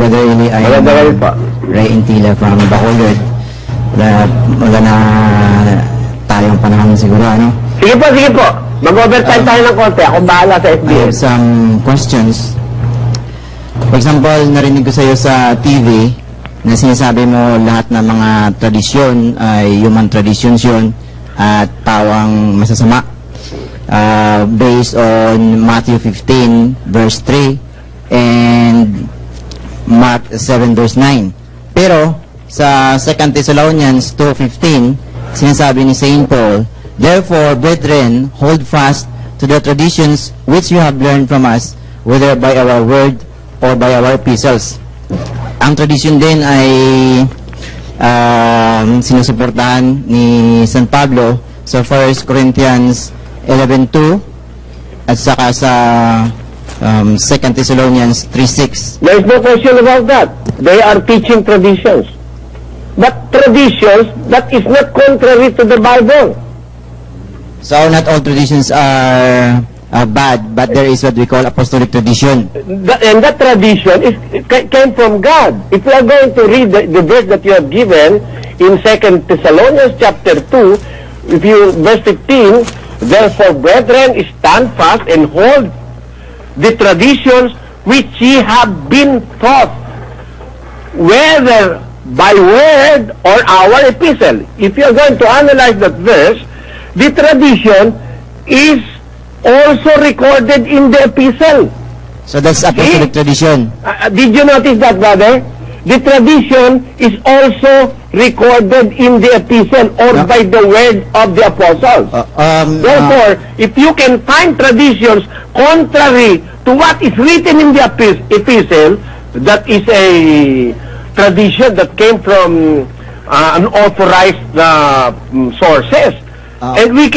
Brother Eli. Magandang gabi po. Ray Intila from Bacolod. Wala na tayong panahon siguro, ano? Sige po. Mag-overtime tayo ng konti. Ako bahala sa I FBS. have some questions. For example, narinig ko sa iyo sa TV na sinasabi mo lahat ng mga tradisyon ay human traditions yun at tawang masasama. Based on Matthew 15 verse 3 and Mark 7 verse 9. Pero sa 2 Thessalonians 2:15 sinasabi ni Saint Paul, "Therefore, brethren, hold fast to the traditions which you have learned from us, whether by our word or by our epistles." Ang tradisyon din ay sinusuportahan ni San Pablo sa 1 Corinthians 11:2 at saka sa 2 Thessalonians 3:6. There is no question about that. They are teaching traditions. But traditions that is not contrary to the Bible. So not all traditions are bad, but there is what we call apostolic tradition. And that tradition came from God. If you are going to read the verse that you have given in 2 Thessalonians chapter 2, verse 15, "Therefore, brethren, stand fast and hold the traditions which ye have been taught, whether by word or our epistle." If you are going to analyze that verse, the tradition is also recorded in the epistle. So that's apostolic tradition. Did you notice that, brother? The tradition is also recorded in the epistle or No. by the word of the apostles. Therefore, if you can find traditions contrary to what is written in the epistle, that is a tradition that came from unauthorized sources. And we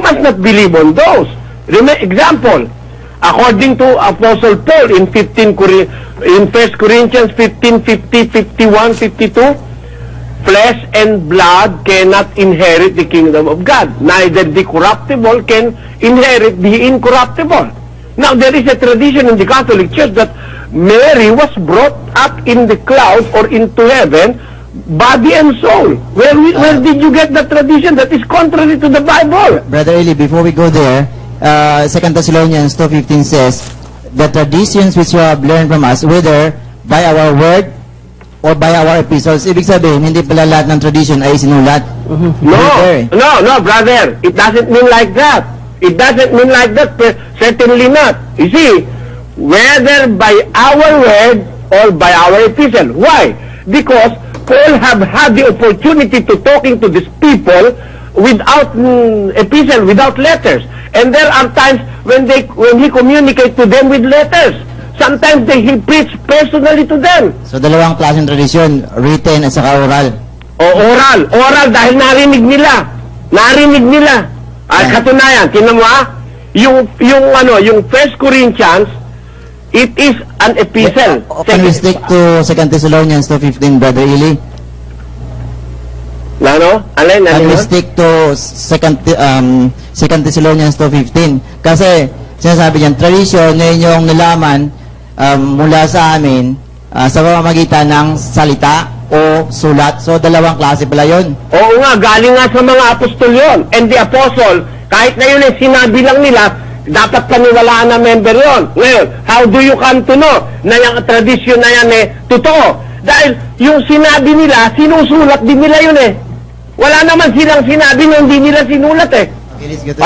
must not believe on those. Example, according to Apostle Paul in 1 Corinthians 15, 50, 51, 52, flesh and blood cannot inherit the kingdom of God. Neither the corruptible can inherit the incorruptible. Now, there is a tradition in the Catholic Church that Mary was brought up in the cloud or into heaven, body and soul. Where did you get that tradition that is contrary to the Bible? Brother Eli, before we go there, 2 Thessalonians 2:15 says, "The traditions which you have learned from us, whether by our word or by our epistles." Ibig sabihin, hindi pala lahat ng tradition ay sinulat. No, brother. It doesn't mean like that. It doesn't mean like that. Certainly not. You see, whether by our word or by our epistle. Why? Because Paul have had the opportunity to talking to these people without epistle, without letters. And there are times when he communicate to them with letters. Sometimes he preach personally to them. So dalawang klaseng tradisyon, written at saka oral. Oral dahil narinig nila. Katunayan, tinan mo yung 1 Corinthians, it is an epistle. Can we stick to 2 Thessalonians 2:15, Brother Eli? Can we stick to 2 Thessalonians 2:15? Kasi sinasabi niyan, tradisyon na inyong nalaman mula sa amin sa pamamagitan ng salita o sulat. So dalawang klase pala yun. Oo nga, galing nga sa mga apostol yun. And the apostle, kahit na yun ay sinabi lang nila, dapat paniwalaan na member yun. Ngayon, how do you come to know na yung tradisyon na yan totoo? Dahil yung sinabi nila, sinusulat din nila yun Wala naman silang sinabi na hindi nila sinulat Okay, let's go to